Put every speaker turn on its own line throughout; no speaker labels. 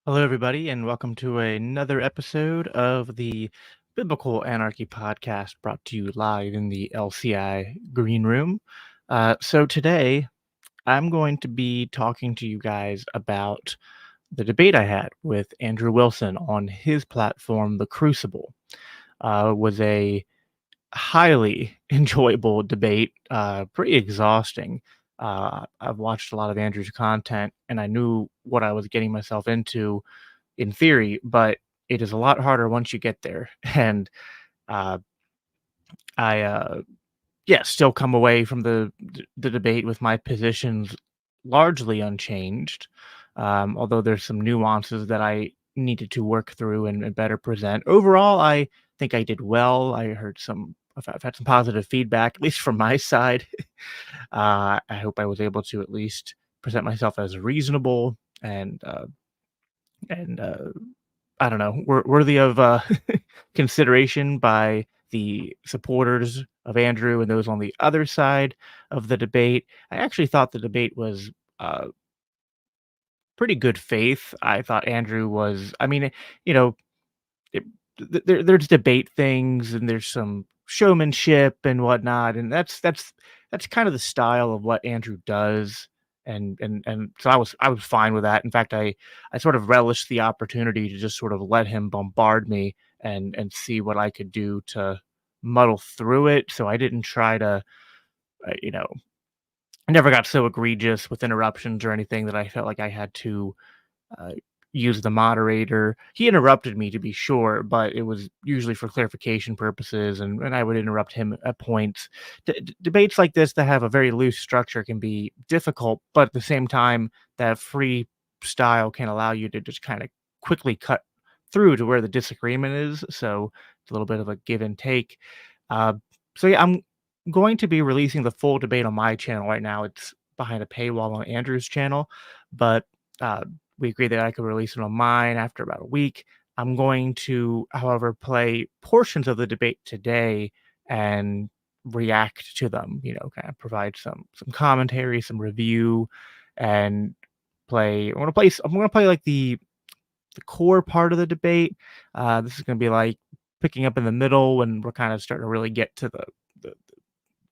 Hello, everybody, and welcome to another episode of the Biblical Anarchy Podcast brought to you live in the LCI Green Room. So, today I'm going to be talking to you guys about the debate I had with Andrew Wilson on his platform, The Crucible. Was a highly enjoyable debate, pretty exhausting. I've watched a lot of Andrew's content and I knew what I was getting myself into in theory, but it is a lot harder once you get there. And uh, I yeah, still come away from the debate with my positions largely unchanged. Although there's some nuances that I needed to work through and better present. Overall, I think I did well. I've had some positive feedback, at least from my side. I hope I was able to at least present myself as reasonable and I don't know, worthy of consideration by the supporters of Andrew and those on the other side of the debate. I actually thought the debate was pretty good faith. I thought Andrew was, I mean, you know, it, there's debate things and there's some showmanship and whatnot, and that's kind of the style of what Andrew does. And so I was fine with that. In fact, I sort of relished the opportunity to just sort of let him bombard me and see what I could do to muddle through it. So I didn't try to, you know, I never got so egregious with interruptions or anything that I felt like I had to uh, use the moderator. He interrupted me, to be sure, but it was usually for clarification purposes, and I would interrupt him at points. Debates like this that have a very loose structure can be difficult, but at the same time, that free style can allow you to just kind of quickly cut through to where the disagreement is. So it's a little bit of a give and take. Uh, so yeah, I'm going to be releasing the full debate on my channel right now. It's behind a paywall on Andrew's channel, but uh, we agreed that I could release it on mine after about a week. I'm going to, however, play portions of the debate today and react to them. You know, kind of provide some commentary, some review, and play. I'm going to play like the core part of the debate. This is going to be like picking up in the middle when we're kind of starting to really get to the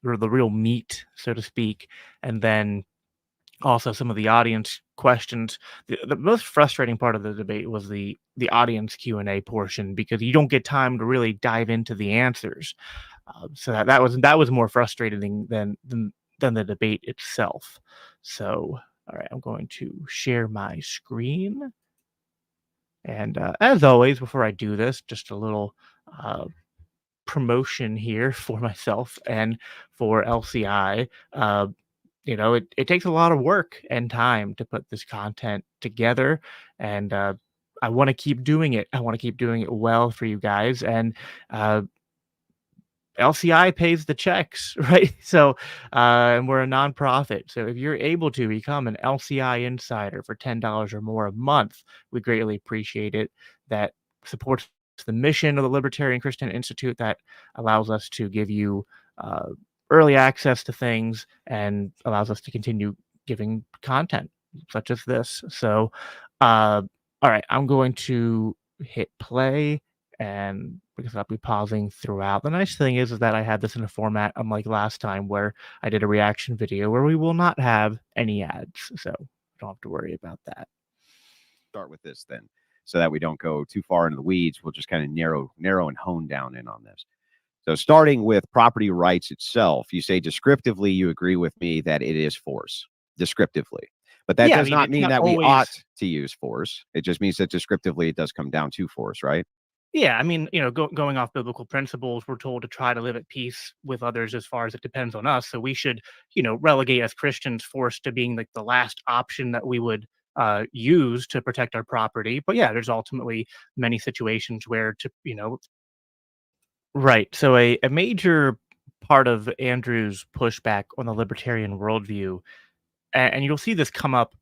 the real meat, so to speak, and then also some of the audience questions. The most frustrating part of the debate was the audience Q&A portion because you don't get time to really dive into the answers. So that was more frustrating than the debate itself. So all right, I'm going to share my screen. And as always, before I do this, just a little uh, promotion here for myself and for LCI. You know, it takes a lot of work and time to put this content together, and I want to keep doing it. I want to keep doing it well for you guys, and uh, LCI pays the checks, right? So, and we're a nonprofit. So, if you're able to become an LCI insider for $10 or more a month, we greatly appreciate it. That supports the mission of the Libertarian Christian Institute that allows us to give you uh, early access to things and allows us to continue giving content such as this. So, all right, I'm going to hit play and because I'll be pausing throughout. The nice thing is that I had this in a format unlike last time where I did a reaction video where we will not have any ads, so don't have to worry about that.
Start with this then, so that we don't go too far into the weeds. We'll just kind of narrow and hone down in on this. So starting with property rights itself, you say descriptively you agree with me that it is force, descriptively. But that does not mean that we ought to use force. It just means that descriptively it does come down to force, right?
Yeah, I mean, you know, going off biblical principles, we're told to try to live at peace with others as far as it depends on us. So we should, you know, relegate as Christians force to being like the last option that we would use to protect our property. But yeah, there's ultimately many situations where to, you know, right. So a major part of Andrew's pushback on the libertarian worldview, and you'll see this come up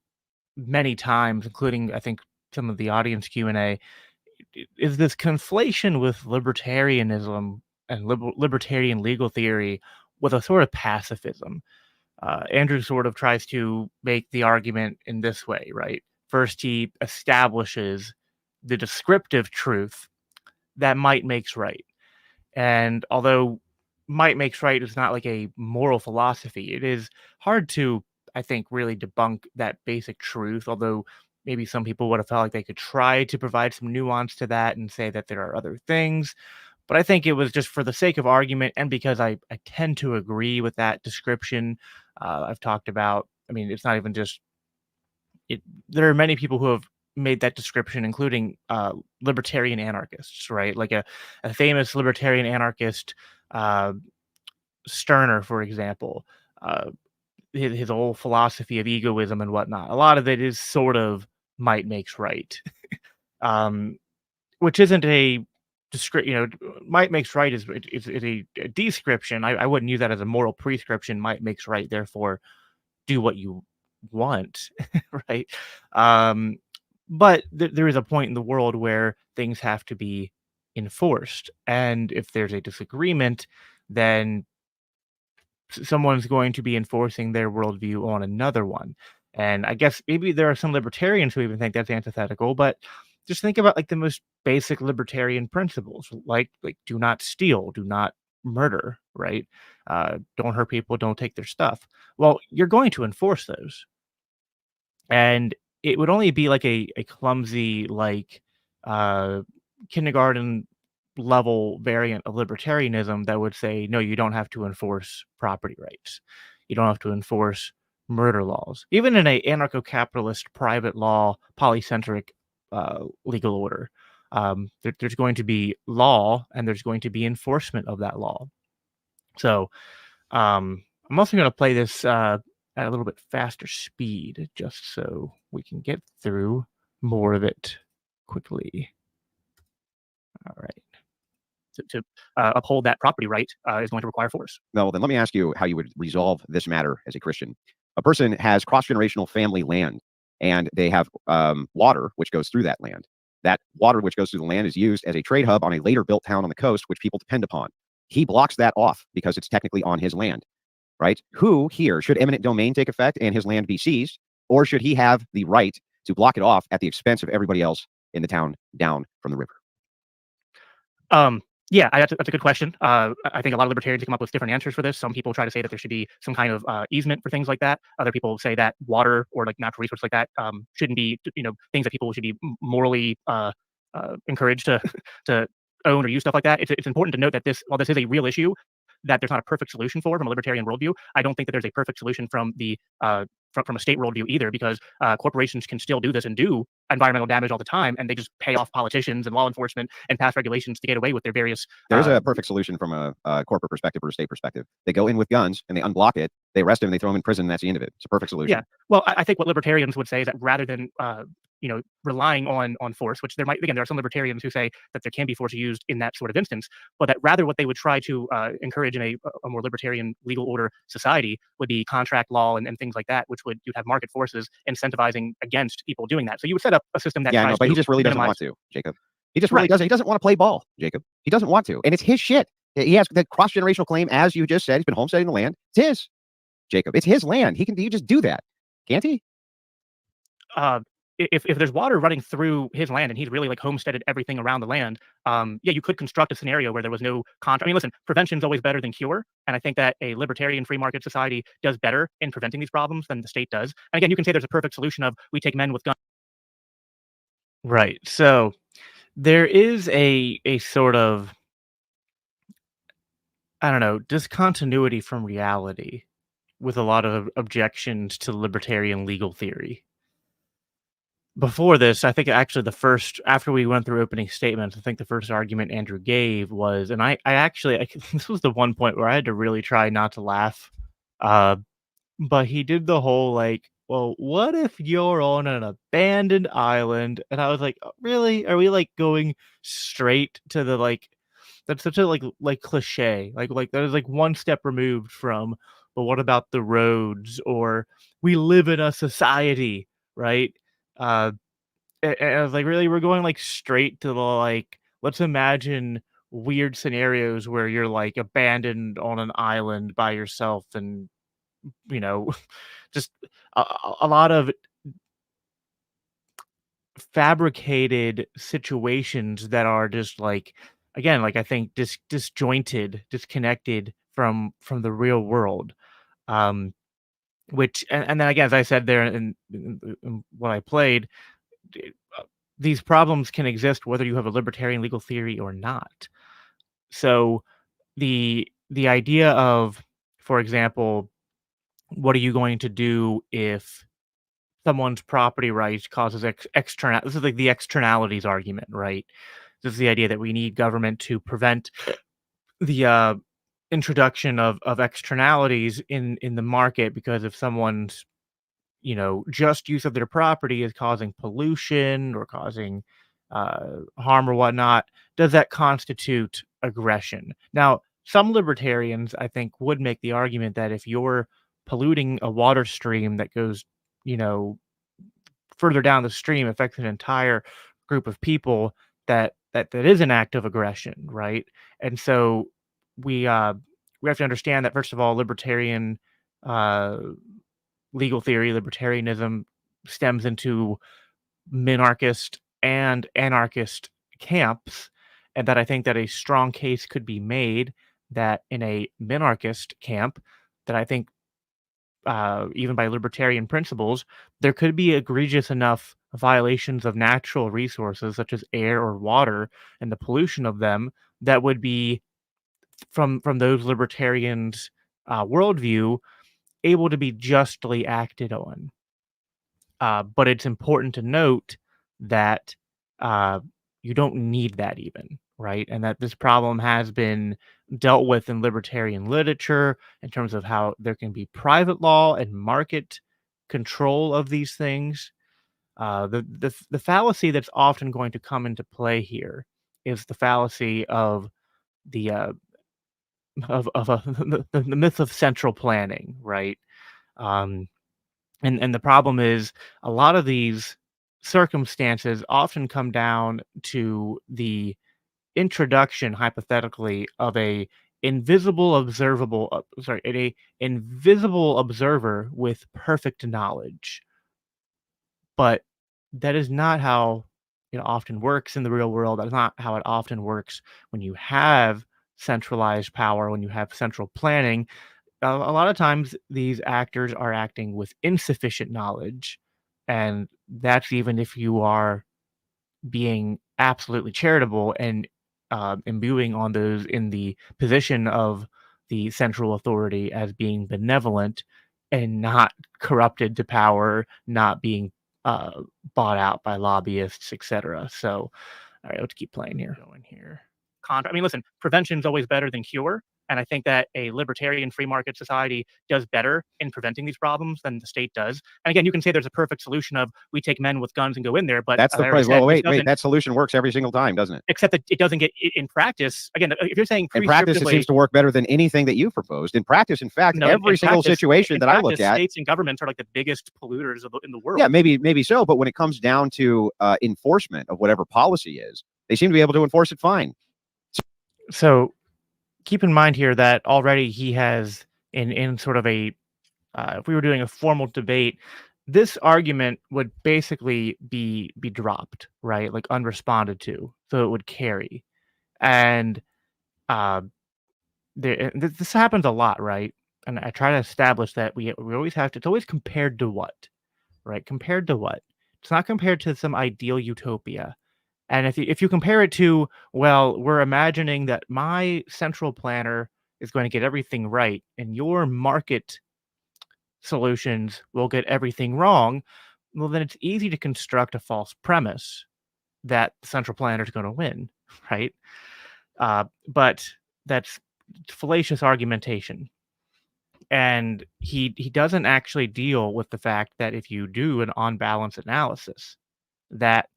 many times, including I think some of the audience Q&A, is this conflation with libertarianism and libertarian legal theory with a sort of pacifism. Andrew sort of tries to make the argument in this way, right? first he establishes the descriptive truth that might makes right. And although might makes right is not like a moral philosophy, it is hard to, I think, really debunk that basic truth. Although maybe some people would have felt like they could try to provide some nuance to that and say that there are other things. But I think it was just for the sake of argument and because I tend to agree with that description. I've talked about, I mean, it's not even just it, there are many people who have made that description, including libertarian anarchists, right? Like a famous libertarian anarchist, uh, Sterner, for example, uh, his whole philosophy of egoism and whatnot. A lot of it is sort of might makes right, um, which isn't a might makes right is a description. I wouldn't use that as a moral prescription. Might makes right. Therefore, do what you want, right? Um, but there is a point in the world where things have to be enforced, and if there's a disagreement, then someone's going to be enforcing their worldview on another one. And I guess maybe there are some libertarians who even think that's antithetical, but just think about like the most basic libertarian principles, like do not steal, do not murder, right? Don't hurt people, don't take their stuff. Well, you're going to enforce those, and it would only be like a clumsy like uh kindergarten level variant of libertarianism that would say no, you don't have to enforce property rights, you don't have to enforce murder laws, even in a anarcho-capitalist private law polycentric legal order. There's going to be law and there's going to be enforcement of that law. So I'm also going to play this at a little bit faster speed just so we can get through more of it quickly. All right. To uphold that property right is going to require force.
Well, then let me ask you how you would resolve this matter as a Christian. A person has cross-generational family land, and they have water which goes through that land. That water which goes through the land is used as a trade hub on a later built town on the coast, which people depend upon. He blocks that off because it's technically on his land, right? Who here should eminent domain take effect and his land be seized, or should he have the right to block it off at the expense of everybody else in the town down from the river?
Yeah, that's a good question. I think a lot of libertarians come up with different answers for this. Some people try to say that there should be some kind of easement for things like that. Other people say that water or like natural resources like that shouldn't be, things that people should be morally encouraged to to own or use stuff like that. It's important to note that while this is a real issue, that there's not a perfect solution for from a libertarian worldview. I don't think that there's a perfect solution from the from a state worldview either, because corporations can still do this and do environmental damage all the time, and they just pay off politicians and law enforcement and pass regulations to get away with their various.
There's a perfect solution from a corporate perspective or a state perspective. They go in with guns and they unblock it. They arrest him. They throw him in prison. And that's the end of it. It's a perfect solution.
Yeah. Well, I think what libertarians would say is that rather than relying on force, which there are some libertarians who say that there can be force used in that sort of instance, but that rather what they would try to encourage in a more libertarian legal order society would be contract law and things like that, which you'd have market forces incentivizing against people doing that. So you would set up a system that tries
but
to
he just really doesn't want to, Jacob. He just really doesn't. He doesn't want to play ball, Jacob. He doesn't want to, and it's his shit. He has the cross-generational claim, as you just said. He's been homesteading the land. It's his, Jacob. It's his land. He just do that, can't he?
If there's water running through his land and he's really like homesteaded everything around the land, yeah, you could construct a scenario where there was no contract. I mean, listen, prevention is always better than cure, and I think that a libertarian free market society does better in preventing these problems than the state does. And again, you can say there's a perfect solution of we take men with guns. Right. So there is a sort of, I don't know, discontinuity from reality with a lot of objections to libertarian legal theory. Before this, I think actually after we went through opening statements, I think the first argument Andrew gave was, and I actually, this was the one point where I had to really try not to laugh. But he did the whole like, well, what if you're on an abandoned island? And I was like, "Oh, really? Are we like going straight to the like, that's such a like cliche. Like that is like one step removed from, but what about the roads? Or we live in a society, right? Uh and I was like, really, we're going like straight to the like, let's imagine weird scenarios where you're like abandoned on an island by yourself and, you know, just a lot of fabricated situations that are just like, again, like I think disjointed, disconnected from the real world. Um, which and then again, as I said there in what I played, d- uh, these problems can exist whether you have a libertarian legal theory or not. So the idea of, for example, what are you going to do if someone's property rights causes external? This is like the externalities argument, right? This is the idea that we need government to prevent the introduction of externalities in the market, because if someone's just use of their property is causing pollution or causing harm or whatnot, does that constitute aggression? Now, some libertarians, I think, would make the argument that if you're polluting a water stream that goes, you know, further down the stream, affects an entire group of people, that is an act of aggression, right? And so we have to understand that, first of all, libertarian uh, legal theory, libertarianism, stems into minarchist and anarchist camps, and that I think that a strong case could be made that in a minarchist camp, that I think even by libertarian principles, there could be egregious enough violations of natural resources such as air or water and the pollution of them that would be from those libertarians' worldview able to be justly acted on. But it's important to note that uh, you don't need that even, right? And that this problem has been dealt with in libertarian literature in terms of how there can be private law and market control of these things. The fallacy that's often going to come into play here is the fallacy of the the myth of central planning, right? Um, and the problem is a lot of these circumstances often come down to the introduction, hypothetically, of a invisible observable sorry, a invisible observer with perfect knowledge. But that is not how it often works in the real world. That's not how it often works when you have centralized power, when you have central planning. A lot of times these actors are acting with insufficient knowledge, and that's even if you are being absolutely charitable and imbuing on those in the position of the central authority as being benevolent and not corrupted to power, not being uh, bought out by lobbyists, etc. So, all right, let's keep playing here. Going here. I mean, listen, prevention is always better than cure. And I think that a libertarian free market society does better in preventing these problems than the state does. And again, you can say there's a perfect solution of we take men with guns and go in there, but
That's
as
the
I already
price.
said,
Well,
this
wait.
doesn't,
That solution works every single time, doesn't it?
except that it doesn't get in practice. Again, if you're saying
In practice, it
prescriptively,
seems to work better than anything that you proposed. In practice, in fact,
no,
every single
practice,
situation
in
that I look
practice,
at,
states and governments are like the biggest polluters in the world.
yeah, maybe so. But when it comes down to enforcement of whatever policy is, they seem to be able to enforce it fine.
So keep in mind here that already he has in sort of a if we were doing a formal debate, this argument would basically be dropped, right? Like unresponded to, so it would carry. And uh, this happens a lot, right? And I try to establish that we always have to. It's always compared to what, right? Compared to what? It's not compared to some ideal utopia. And if you compare it to, well, we're imagining that my central planner is going to get everything right, and your market solutions will get everything wrong, well, then it's easy to construct a false premise that the central planner is going to win, right? But that's fallacious argumentation. And he doesn't actually deal with the fact that if you do an on balance analysis, that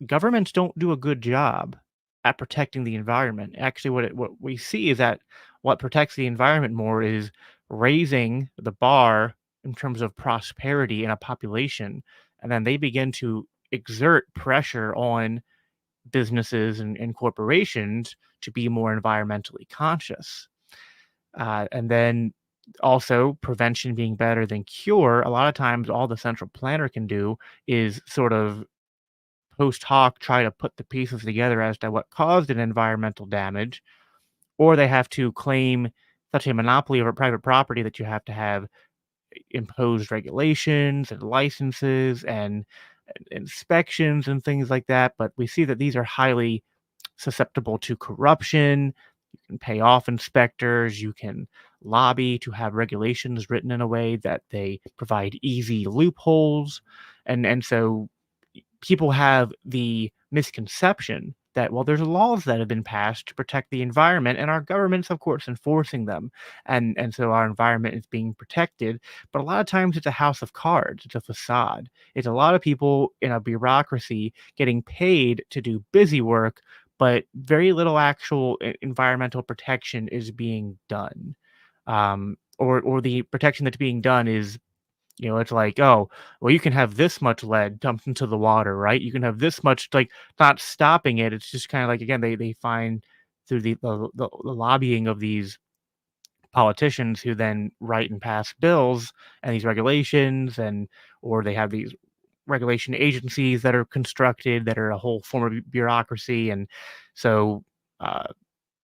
governments don't do a good job at protecting the environment. Actually, what we see is that what protects the environment more is raising the bar in terms of prosperity in a population, and then they begin to exert pressure on businesses and corporations to be more environmentally conscious. And then also prevention being better than cure. A lot of times, all the central planner can do is sort of post hoc try to put the pieces together as to what caused an environmental damage, or they have to claim such a monopoly over private property that you have to have imposed regulations and licenses and inspections and things like that. But we see that these are highly susceptible to corruption. You can pay off inspectors. You can lobby to have regulations written in a way that they provide easy loopholes. And so people have the misconception that, well, there's laws that have been passed to protect the environment, and our government's, of course, enforcing them. And so our environment is being protected. But a lot of times it's a house of cards, it's a facade. It's a lot of people in a bureaucracy getting paid to do busy work, but very little actual environmental protection is being done. Or the protection that's being done is, it's like, oh, well, you can have this much lead dumped into the water, right? You can have this much, like, not stopping it. It's just kind of like, again, they find through the lobbying of these politicians who then write and pass bills and these regulations, or they have these regulation agencies that are constructed that are a whole form of bureaucracy. And so uh,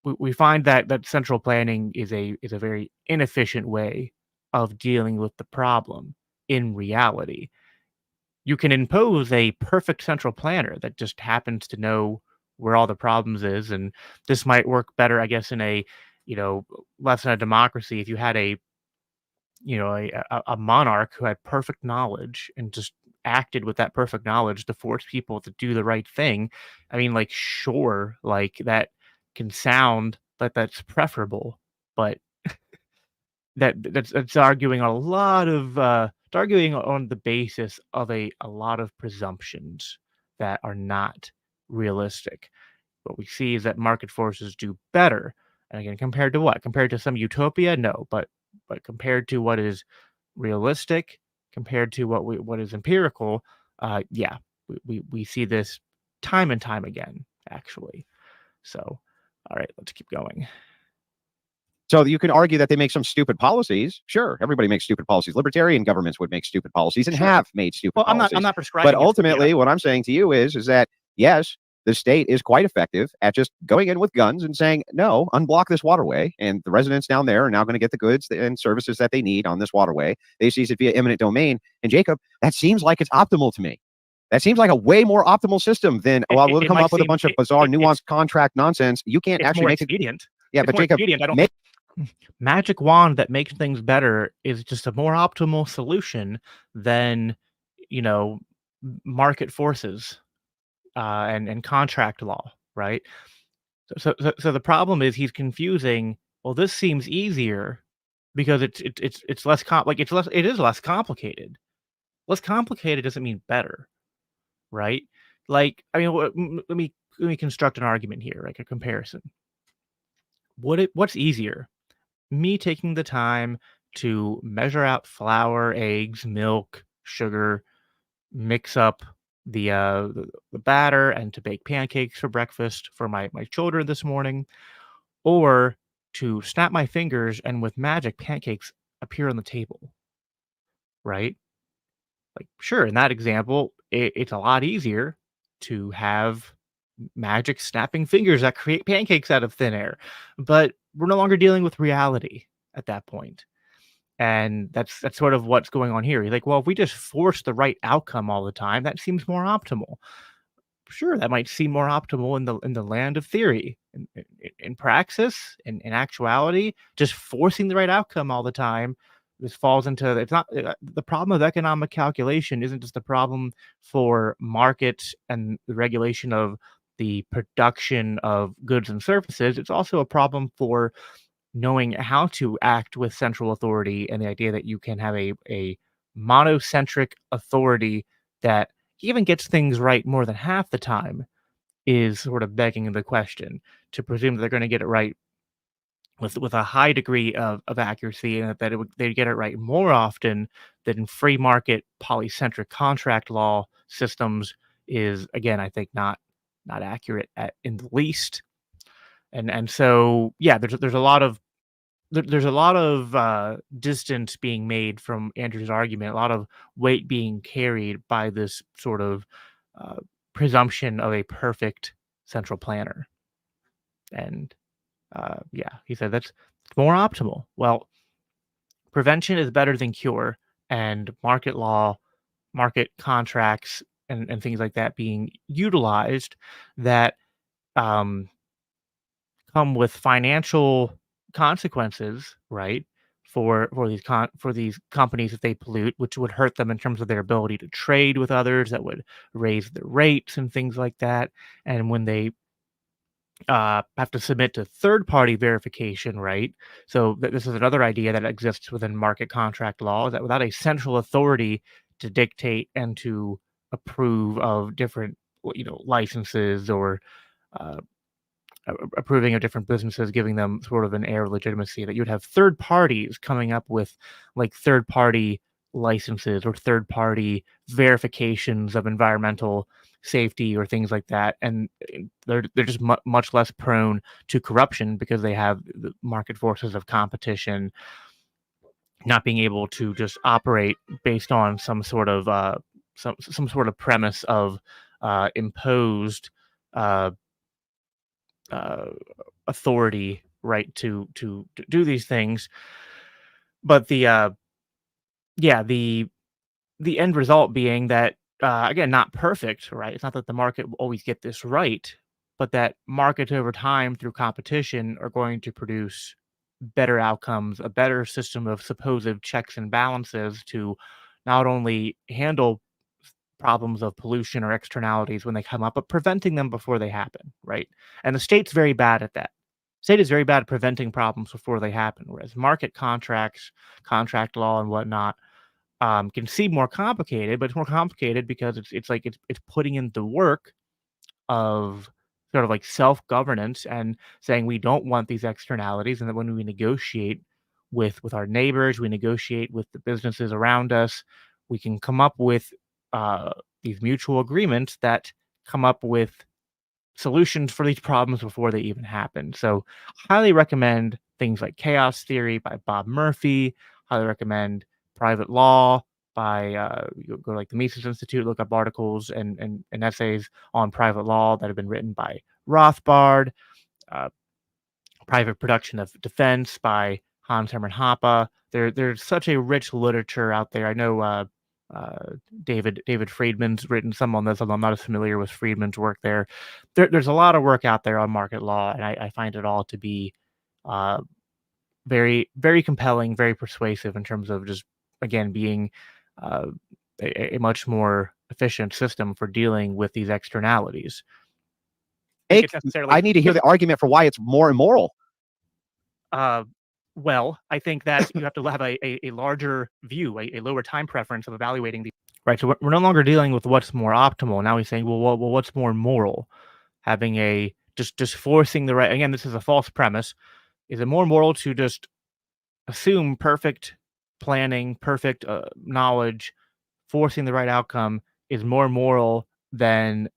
we find that central planning is a very inefficient way of dealing with the problem. In reality, you can impose a perfect central planner that just happens to know where all the problems is, and this might work better, I guess, in a less than a democracy. If you had a monarch who had perfect knowledge and just acted with that perfect knowledge to force people to do the right thing, I mean, like, sure, like, that can sound like that's preferable, but that's arguing a lot of it's arguing on the basis of a lot of presumptions that are not realistic. What we see is that market forces do better. And again, compared to what? Compared to some utopia? No, but compared to what is realistic, compared to what is empirical, yeah, we see this time and time again, actually. So, all right, let's keep going.
So you can argue that they make some stupid policies. Sure, everybody makes stupid policies. Libertarian governments would make stupid policies and have made stupid policies.
I'm not prescribing.
But ultimately, what I'm saying to you is that yes, the state is quite effective at just going in with guns and saying, no, unblock this waterway, and the residents down there are now going to get the goods and services that they need on this waterway. They seize it via eminent domain. And Jacob, that seems like it's optimal to me. That seems like a way more optimal system than, well, we'll come up with a bunch of bizarre, nuanced contract nonsense. You can't actually make it. Yeah, but Jacob,
magic wand that makes things better is just a more optimal solution than market forces and contract law, right? So the problem is he's confusing. Well, this seems easier because it's less it is less complicated. Less complicated doesn't mean better, right? Like, I mean, let me construct an argument here, like a comparison. What's easier? Me taking the time to measure out flour, eggs, milk, sugar, mix up the batter, and to bake pancakes for breakfast for my children this morning, or to snap my fingers and with magic pancakes appear on the table, right? Like, sure, in that example, it's a lot easier to have magic snapping fingers that create pancakes out of thin air, but we're no longer dealing with reality at that point. And that's sort of what's going on here. You're like, well, if we just force the right outcome all the time, that seems more optimal. Sure, that might seem more optimal in the land of theory. In praxis, in actuality, just forcing the right outcome all the time, this falls into, it's not the problem of economic calculation isn't just the problem for markets and the regulation of the production of goods and services. It's also a problem for knowing how to act with central authority, and the idea that you can have a monocentric authority that even gets things right more than half the time is sort of begging the question. To presume that they're going to get it right with a high degree of accuracy, and that they get it right more often than free market polycentric contract law systems is, again, I think not accurate in the least. And so, yeah, there's a lot of distance being made from Andrew's argument, a lot of weight being carried by this sort of presumption of a perfect central planner. And he said that's more optimal. Well, prevention is better than cure, and market law, market contracts, and things like that being utilized that um, come with financial consequences, right? For these companies if they pollute, which would hurt them in terms of their ability to trade with others, that would raise the rates and things like that. And when they have to submit to third-party verification, right? So this is another idea that exists within market contract law, is that without a central authority to dictate and to approve of different, licenses or uh, approving of different businesses, giving them sort of an air of legitimacy, that you'd have third parties coming up with like third party licenses or third party verifications of environmental safety or things like that, and they're just much less prone to corruption because they have the market forces of competition, not being able to just operate based on some sort of some sort of premise of imposed uh, authority, right, to do these things. But the end result being that, again, not perfect, right? It's not that the market will always get this right, but that markets over time through competition are going to produce better outcomes, a better system of supposed checks and balances to not only handle problems of pollution or externalities when they come up, but preventing them before they happen, right? And the state's very bad at that. State is very bad at preventing problems before they happen, whereas market contracts, contract law, and whatnot can seem more complicated, but it's more complicated because it's putting in the work of sort of like self-governance and saying we don't want these externalities, and that when we negotiate with our neighbors, we negotiate with the businesses around us, we can come up with uh, these mutual agreements that come up with solutions for these problems before they even happen. So, highly recommend things like Chaos Theory by Bob Murphy. Highly recommend Private Law by you go to like the Mises Institute, look up articles and essays on private law that have been written by Rothbard. Uh, Private Production of Defense by Hans Hermann Hoppe. There's such a rich literature out there. I know David Friedman's written some on this, although I'm not as familiar with Friedman's work there. There's a lot of work out there on market law, and I find it all to be uh, very, very compelling, very persuasive in terms of just, again, being uh, a much more efficient system for dealing with these externalities.
I need to hear the argument for why it's more immoral.
Well, I think that you have to have a larger view, a lower time preference of evaluating the right. So we're no longer dealing with what's more optimal. Now he's saying, well, what's more moral? Having a just forcing the right. Again, this is a false premise. Is it more moral to just assume perfect planning, perfect knowledge, forcing the right outcome is more moral than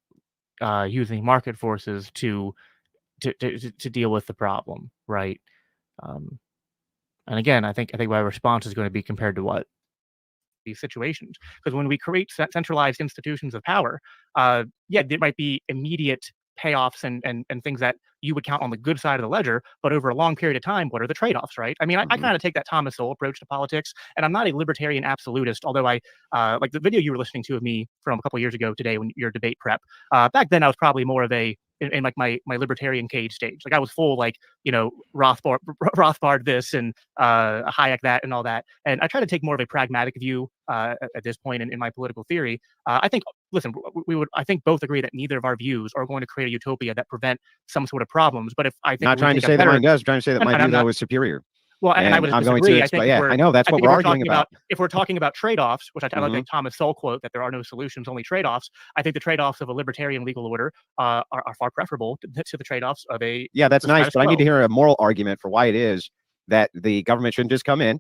using market forces to deal with the problem, right? And again, I think my response is going to be compared to what these situations, because when we create centralized institutions of power, there might be immediate payoffs and things that you would count on the good side of the ledger, but over a long period of time, what are the trade-offs, right? I mean, I kind of take that Thomas Sowell approach to politics, and I'm not a libertarian absolutist, although I like the video you were listening to of me from a couple years ago today when your debate prep. Back then, I was probably more of a in like my libertarian cage stage. Like I was full like, Rothbard this and Hayek that and all that. And I try to take more of a pragmatic view at this point in my political theory. I think, listen, I think both agree that neither of our views are going to create a utopia that prevent some sort of problems. But if I think
not trying to say that mine does, trying to say that my view though is superior.
Well, and I would disagree. I think
I know that's what we're arguing about.
If we're talking about trade-offs, which I like the Thomas Sowell quote that there are no solutions, only trade-offs. I think the trade-offs of a libertarian legal order are far preferable to the trade-offs of a
that's nice, but I need to hear a moral argument for why it is that the government shouldn't just come in,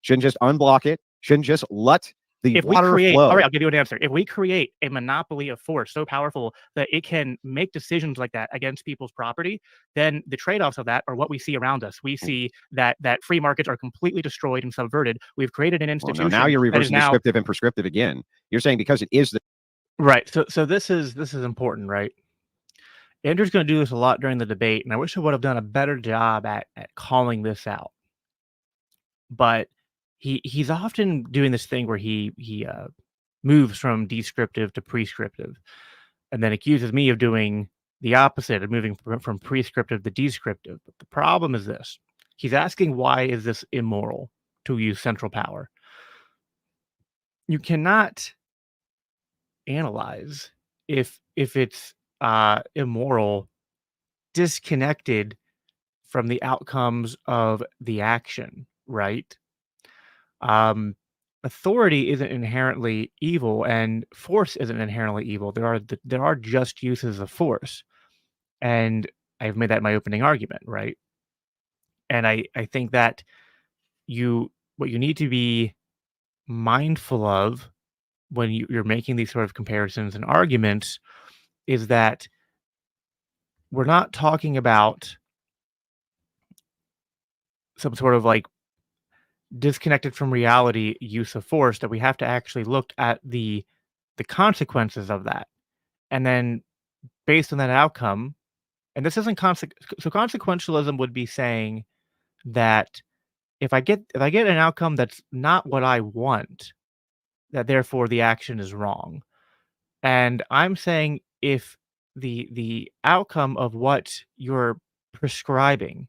shouldn't just unblock it, shouldn't just let the water flow.
All right, I'll give you an answer. If we create a monopoly of force so powerful that it can make decisions like that against people's property, then the trade-offs of that are what we see around us. We see that free markets are completely destroyed and subverted. We've created an institution.
Well, now you're reversing descriptive and prescriptive again. You're saying because it is the
Right. So this is important, right? Andrew's going to do this a lot during the debate, and I wish I would have done a better job at calling this out. But he's often doing this thing where he moves from descriptive to prescriptive, and then accuses me of doing the opposite, of moving from prescriptive to descriptive. But the problem is this: he's asking, why is this immoral to use central power? You cannot analyze if it's immoral disconnected from the outcomes of the action, right? Um, Authority isn't inherently evil, and force isn't inherently evil. There are just uses of force, and I've made that my opening argument, right? And I think that what you need to be mindful of when you're making these sort of comparisons and arguments is that we're not talking about some sort of like disconnected from reality use of force, that we have to actually look at the consequences of that. And then based on that outcome, and this isn't so consequentialism would be saying that if I get an outcome that's not what I want, that therefore the action is wrong. And I'm saying if the outcome of what you're prescribing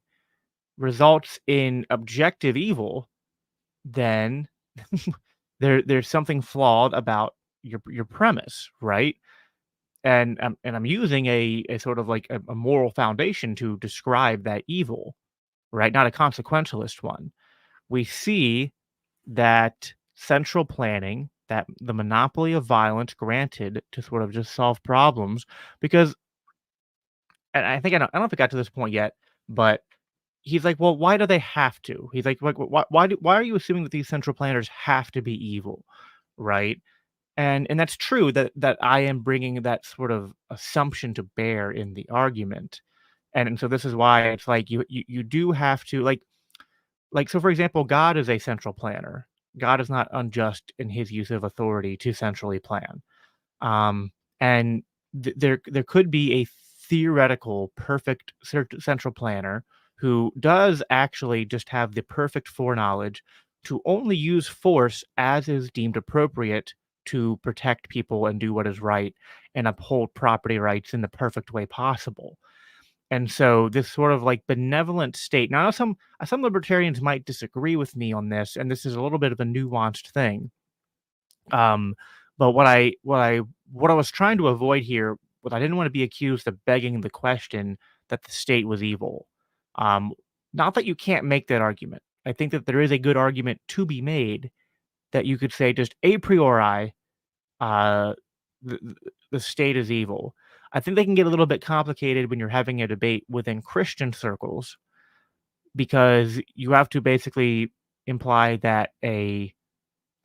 results in objective evil, then there's something flawed about your premise, right? And I'm using a sort of like a moral foundation to describe that evil, right? Not a consequentialist one. We see that central planning, that the monopoly of violence granted to sort of just solve problems, because, and I think I don't know if I got to this point yet, but he's like, well, why do they have to? He's like, why are you assuming that these central planners have to be evil, right? And that's true that I am bringing that sort of assumption to bear in the argument, and so this is why it's like you do have to so for example, God is a central planner. God is not unjust in his use of authority to centrally plan. And there could be a theoretical perfect central planner who does actually just have the perfect foreknowledge to only use force as is deemed appropriate to protect people and do what is right and uphold property rights in the perfect way possible. And so this sort of like benevolent state. Now some libertarians might disagree with me on this, and this is a little bit of a nuanced thing. Um, but what I was trying to avoid here, what I didn't want to be accused of begging the question that the state was evil. Um, Not that you can't make that argument. I think that there is a good argument to be made that you could say just a priori, uh, the, the state is evil. I think they can get a little bit complicated when you're having a debate within Christian circles, because you have to basically imply that a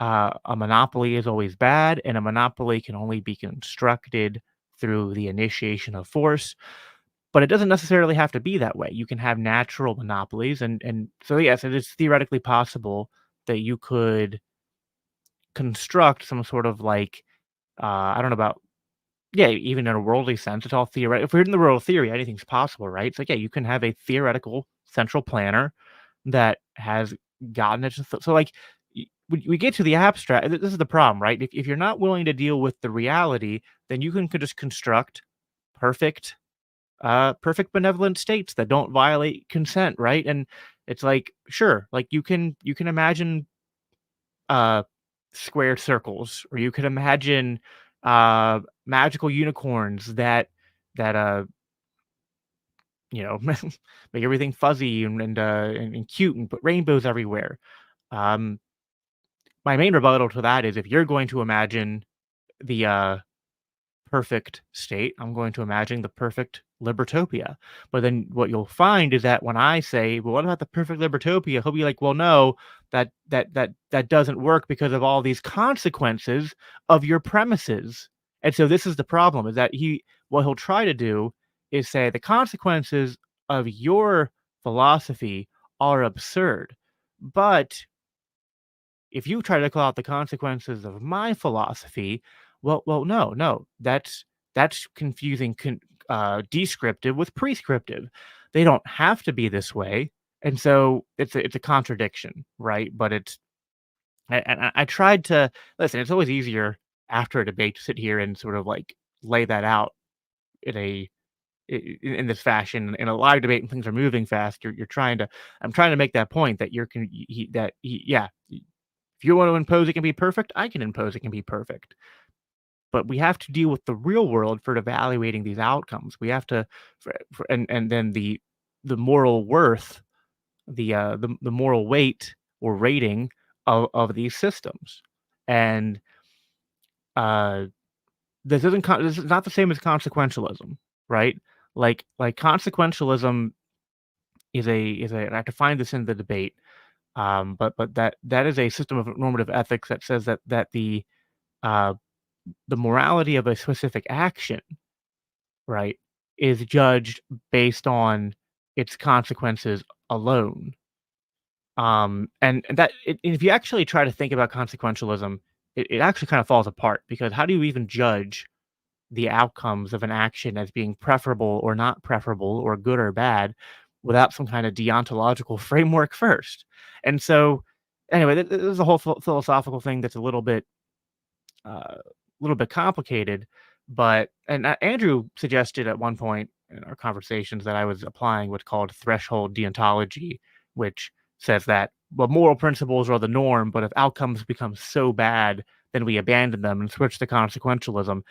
monopoly is always bad, and a monopoly can only be constructed through the initiation of force. But it doesn't necessarily have to be that way. You can have natural monopolies, and so yes, it is theoretically possible that you could construct some sort of like I don't know about yeah, even in a worldly sense, it's all theoretical. If we're in the world of theory, anything's possible, right? It's like yeah, you can have a theoretical central planner that has gotten it. So like we get to the abstract. This is the problem, right? If you're not willing to deal with the reality, then you can could just construct perfect, perfect benevolent states that don't violate consent, right? And it's like sure, like you can imagine uh, squared circles, or you could imagine magical unicorns that you know make everything fuzzy and cute and put rainbows everywhere. Um, my main rebuttal to that is if you're going to imagine the perfect state, I'm going to imagine the perfect libertopia. But then what you'll find is that when I say, "Well, what about the perfect libertopia?" He'll be like, "Well, no, that doesn't work because of all these consequences of your premises." And so this is the problem: is that what he'll try to do is say the consequences of your philosophy are absurd, but if you try to call out the consequences of my philosophy, Well, no, that's confusing descriptive with prescriptive. They don't have to be this way, and so it's a contradiction, right? But I tried to listen. It's always easier after a debate to sit here and sort of like lay that out in in this fashion. In a live debate and things are moving fast, you're trying to I'm trying to make that point that yeah, if you want to impose it can be perfect, I can impose it can be perfect. But we have to deal with the real world for evaluating these outcomes. We have to and then the moral worth, the moral weight or rating of these systems. And uh this is not the same as consequentialism, right? Like consequentialism is a I have to find this in the debate. But that is a system of normative ethics that says uh the morality of a specific action, right, is judged based on its consequences alone. And if you actually try to think about consequentialism, it actually kind of falls apart because how do you even judge the outcomes of an action as being preferable or not preferable or good or bad without some kind of deontological framework first? And so, anyway, this is a whole philosophical thing that's a little bit complicated. But Andrew suggested at one point in our conversations that I was applying what's called threshold deontology, which says that well, moral principles are the norm, but if outcomes become so bad, then we abandon them and switch to consequentialism.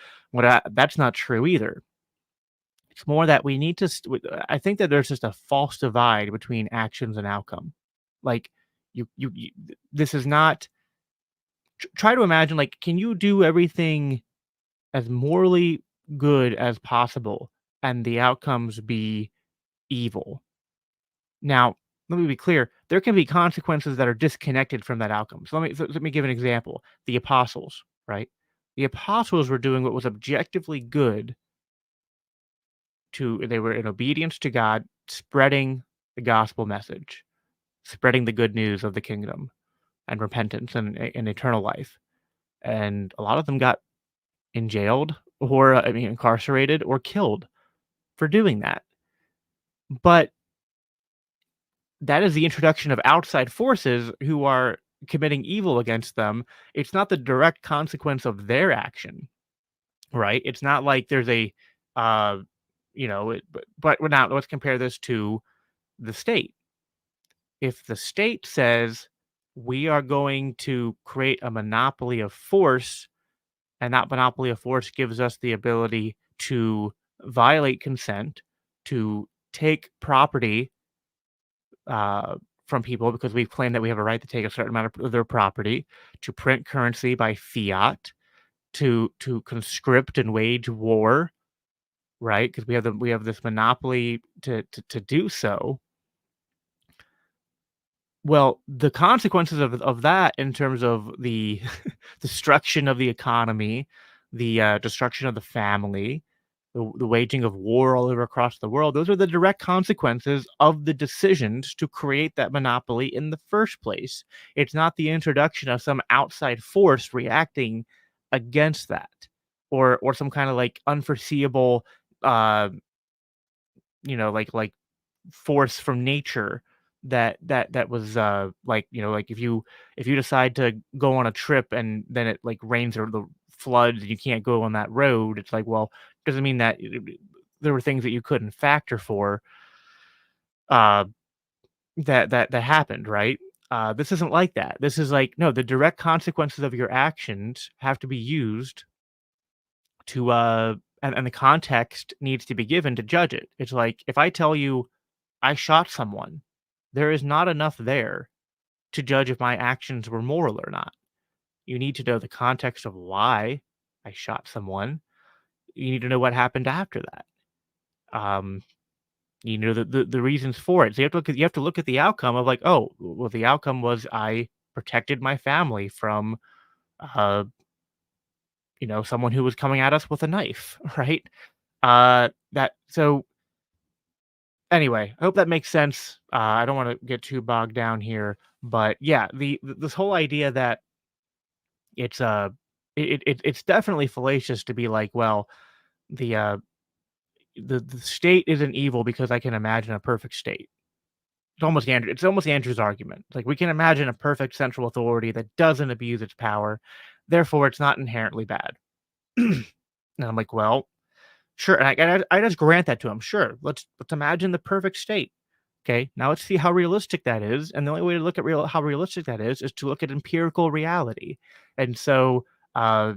That's not true either. It's more that we need to. I think that there's just a false divide between actions and outcome. Like you this is not. Try to imagine like, can you do everything as morally good as possible and the outcomes be evil? Now, let me be clear, there can be consequences that are disconnected from that outcome. Let me give an example. The apostles, right? The apostles were doing what was objectively good they were in obedience to God, spreading the gospel message, spreading the good news of the kingdom and repentance and eternal life. And a lot of them got jailed or I mean incarcerated or killed for doing that. But that is the introduction of outside forces who are committing evil against them. It's not the direct consequence of their action, right? It's not like there's a, uh, but now let's compare this to the state. If the state says we are going to create a monopoly of force, and that monopoly of force gives us the ability to violate consent, to take property uh, from people because we've claimed that we have a right to take a certain amount of their property, to print currency by fiat, to conscript and wage war, right? Because we have this monopoly to do so. Well, the consequences of that in terms of the destruction of the economy, the destruction of the family, the waging of war all over across the world, those are the direct consequences of the decisions to create that monopoly in the first place. It's not the introduction of some outside force reacting against that, or some kind of like unforeseeable, uh, like force from nature that was like like if you decide to go on a trip and then it like rains or the floods and you can't go on that road, it's like, well, doesn't mean that there were things that you couldn't factor for uh that happened, right? This isn't like that. This is like, no, the direct consequences of your actions have to be used to and the context needs to be given to judge it. It's like if I tell you I shot someone, there is not enough there to judge if my actions were moral or not. You need to know the context of why I shot someone. You need to know what happened after that. Um, you know the reasons for it. So you have to look at the outcome of like, oh, well, the outcome was I protected my family from uh, someone who was coming at us with a knife, right? That so Anyway, I hope that makes sense. I don't want to get too bogged down here, but yeah, this whole idea that it's it's definitely fallacious to be like, well, the the state isn't evil because I can imagine a perfect state. It's almost Andrew's argument. It's like we can imagine a perfect central authority that doesn't abuse its power, therefore it's not inherently bad. And I'm like, well, sure. And I just grant that to him. Sure, let's imagine the perfect state. Okay, now let's see how realistic that is. And the only way to look at how realistic that is to look at empirical reality. And so uh,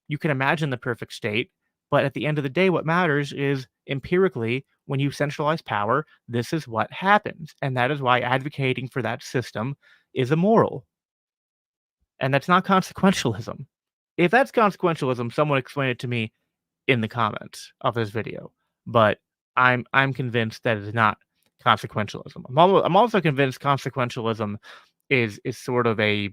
you can imagine the perfect state, but at the end of the day, what matters is empirically, when you centralize power, this is what happens. And that is why advocating for that system is immoral. And that's not consequentialism. If that's consequentialism, someone explain it to me in the comments of this video. But I'm convinced that it is not consequentialism. I'm also convinced consequentialism is sort of a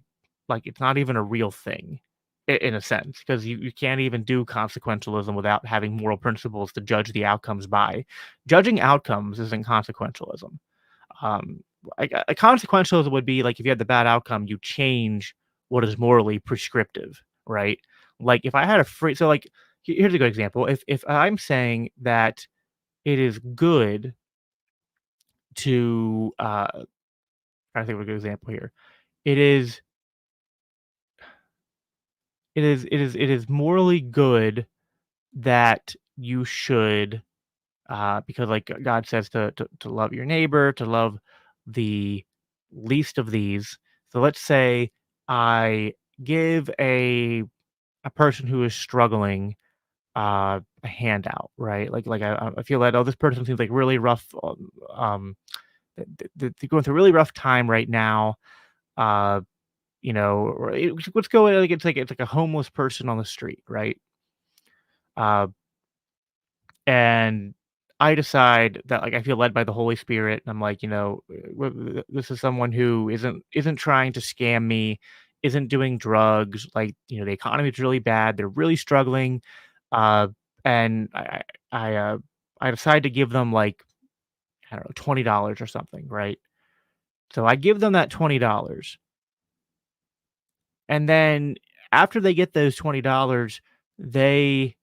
like it's not even a real thing in a sense because you can't even do consequentialism without having moral principles to judge the outcomes by. Judging outcomes isn't consequentialism. Um, a consequentialism would be like if you had the bad outcome, you change what is morally prescriptive, right? Like if I had a free, so like here's a good example. If I'm saying that it is good to, trying to think of a good example here. It is, it is morally good that you should, because like God says to love your neighbor, to love the least of these. So let's say I give a person who is struggling a handout, right? Like I feel that, oh, this person seems like really rough. They're going through a really rough time right now. Uh, let's go like it's like a homeless person on the street, right? Uh, and I decide that like I feel led by the Holy Spirit, and I'm like, this is someone who isn't trying to scam me, isn't doing drugs. Like, the economy is really bad. They're really struggling, uh, and I, uh, I decide to give them like I don't know $20 or something, right? So I give them that $20, and then after they get those $20, they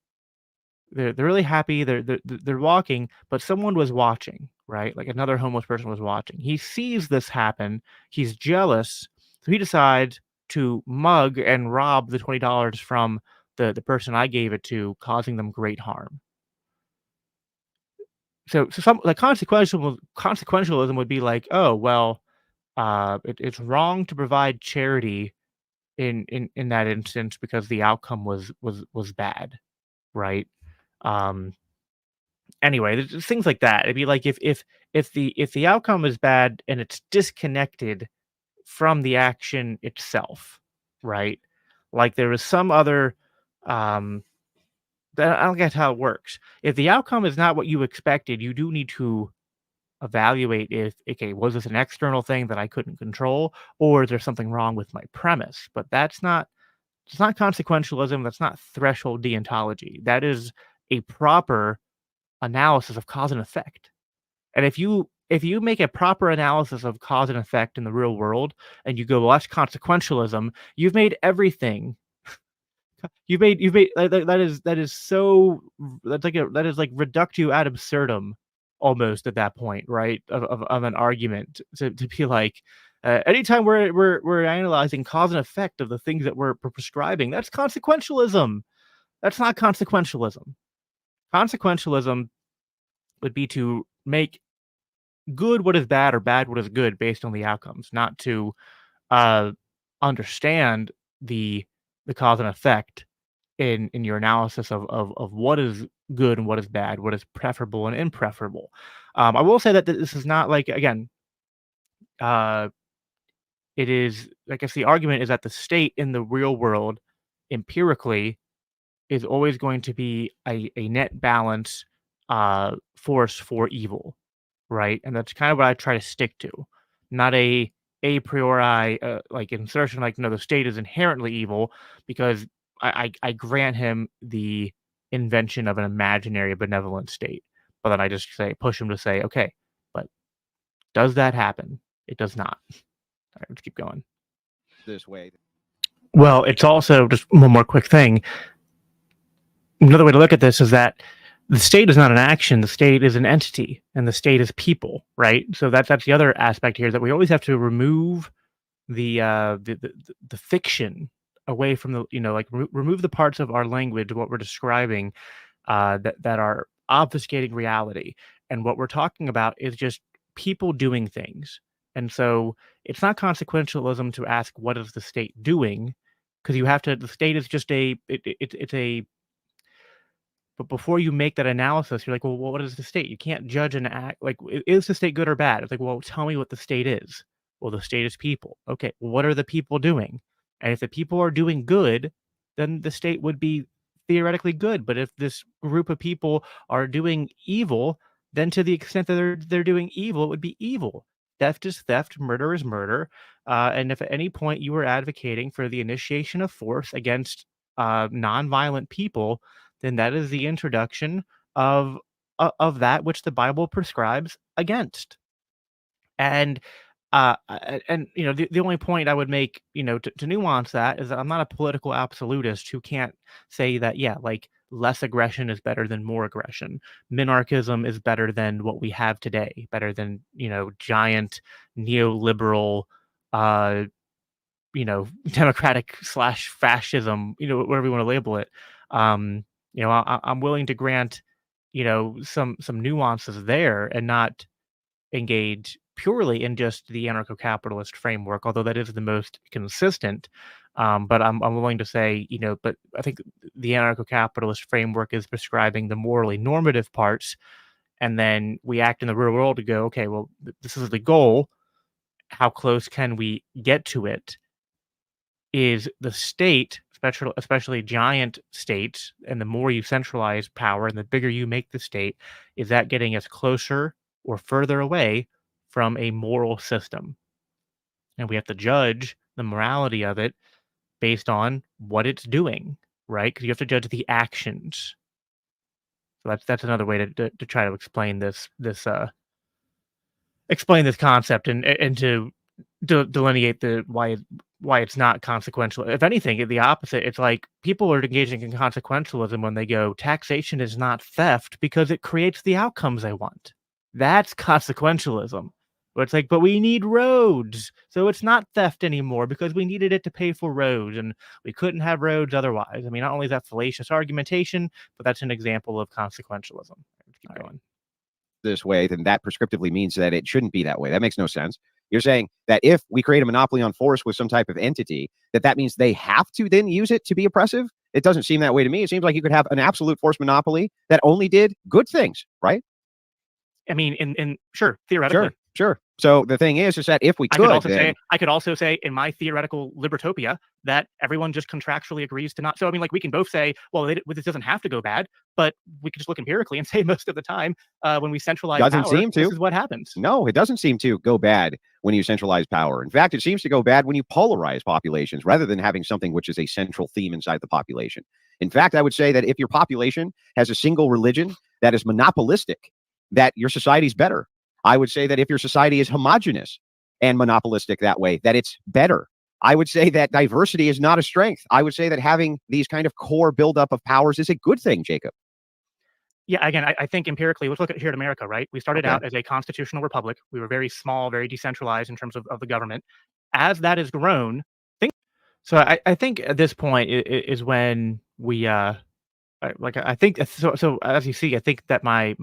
they're really happy, they're walking, but someone was watching, right? Like, another homeless person was watching. He sees this happen, he's jealous, so he decides to mug and rob the $20 from the person I gave it to, causing them great harm. So some like, consequentialism would be like, "Oh, well, it's wrong to provide charity in that instance because the outcome was bad," right? Um Anyway, there's just things like that. It'd be like if the outcome is bad and it's disconnected from the action itself, right? Like there is some other um that I don't get how it works. If the outcome is not what you expected, you do need to evaluate if okay, was this an external thing that I couldn't control, or is there something wrong with my premise? But that's not it's not consequentialism, that's not threshold deontology. That is a proper analysis of cause and effect. And if you make a proper analysis of cause and effect in the real world and you go, well, that's consequentialism, you've made everything. You've made that is so that is like reductio ad absurdum almost at that point, right? Of an argument to be like anytime we're analyzing cause and effect of the things that we're prescribing, that's consequentialism. That's not consequentialism. Consequentialism would be to make good what is bad or bad what is good based on the outcomes, not to uh, understand the cause and effect in your analysis of what is good and what is bad, what is preferable and impreferable. I will say that this is not like again, uh, it is. I guess the argument is that the state in the real world, empirically, is always going to be a net balance force for evil, right? And that's kind of what I try to stick to, not a priori like insertion like no, the state is inherently evil because I grant him the invention of an imaginary benevolent state, but then I just say push him to say okay, but does that happen? It does not. All right, let's keep going.
This way.
Well, it's also just one more quick thing. Another way to look at this is that the state is not an action, the state is an entity, and the state is people, right? So that's the other aspect here, that we always have to remove the fiction away from the, like remove the parts of our language, what we're describing, that are obfuscating reality. And what we're talking about is just people doing things. And so it's not consequentialism to ask what is the state doing, because the state is just it's a but before you make that analysis, you're like, well, what is the state? You can't judge an act like, is the state good or bad? It's like, well, tell me what the state is. Well, the state is people. Okay, well, what are the people doing? And if the people are doing good, then the state would be theoretically good. But if this group of people are doing evil, then to the extent that they're doing evil, it would be evil. Theft is theft. Murder is murder. And if at any point you were advocating for the initiation of force against nonviolent people, then that is the introduction of that which the Bible prescribes against. And the only point I would make, to nuance that, is that I'm not a political absolutist who can't say that, yeah, like less aggression is better than more aggression. Minarchism is better than what we have today, better than, giant neoliberal, uh, democratic slash fascism, whatever you want to label it. I'm willing to grant, some nuances there, and not engage purely in just the anarcho-capitalist framework, although that is the most consistent. But I'm willing to say, but I think the anarcho-capitalist framework is prescribing the morally normative parts, and then we act in the real world to go, okay, well, this is the goal. How close can we get to it? Is the state, especially giant states, and the more you centralize power and the bigger you make the state, is that getting us closer or further away from a moral system? And we have to judge the morality of it based on what it's doing, right? Because you have to judge the actions. So that's another way to try to explain this concept, and to delineate the why it's not consequential. If anything, the opposite. It's like people are engaging in consequentialism when they go, taxation is not theft because it creates the outcomes I want. That's consequentialism. But it's like, but we need roads, so it's not theft anymore because we needed it to pay for roads, and we couldn't have roads otherwise. I mean, not only is that fallacious argumentation, but that's an example of consequentialism. Keep going
this way, then that prescriptively means that it shouldn't be that way. That makes no sense. You're saying that if we create a monopoly on force with some type of entity, that means they have to then use it to be oppressive? It doesn't seem that way to me. It seems like you could have an absolute force monopoly that only did good things, right?
I mean, in sure, theoretically.
Sure. So the thing is that if we could,
I could also say in my theoretical libertopia that everyone just contractually agrees to not. So I mean, like, we can both say, well, this doesn't have to go bad, but we could just look empirically and say most of the time when we centralize power, this is what happens.
No, it doesn't seem to go bad when you centralize power. In fact, it seems to go bad when you polarize populations rather than having something which is a central theme inside the population. In fact, I would say that if your population has a single religion that is monopolistic, that your society is better. I would say that if your society is homogenous and monopolistic that way, that it's better. I would say that diversity is not a strength. I would say that having these kind of core buildup of powers is a good thing, Jacob.
Yeah, again, I think empirically, let's look at here in America, right? We started out as a constitutional republic. We were very small, very decentralized in terms of the government. As that has grown, so I think at this point is when we I think so. As you see, I think that my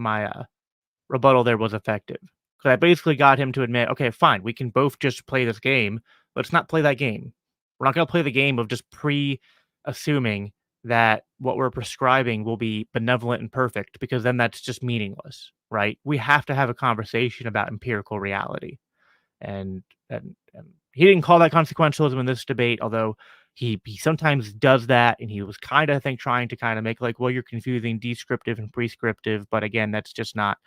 rebuttal there was effective, because I basically got him to admit, okay, fine, we can both just play this game. Let's not play that game. We're not going to play the game of just assuming that what we're prescribing will be benevolent and perfect, because then that's just meaningless, right? We have to have a conversation about empirical reality. And he didn't call that consequentialism in this debate, although he sometimes does that, and he was kind of, I think, trying to kind of make like, well, you're confusing descriptive and prescriptive, but again, that's just not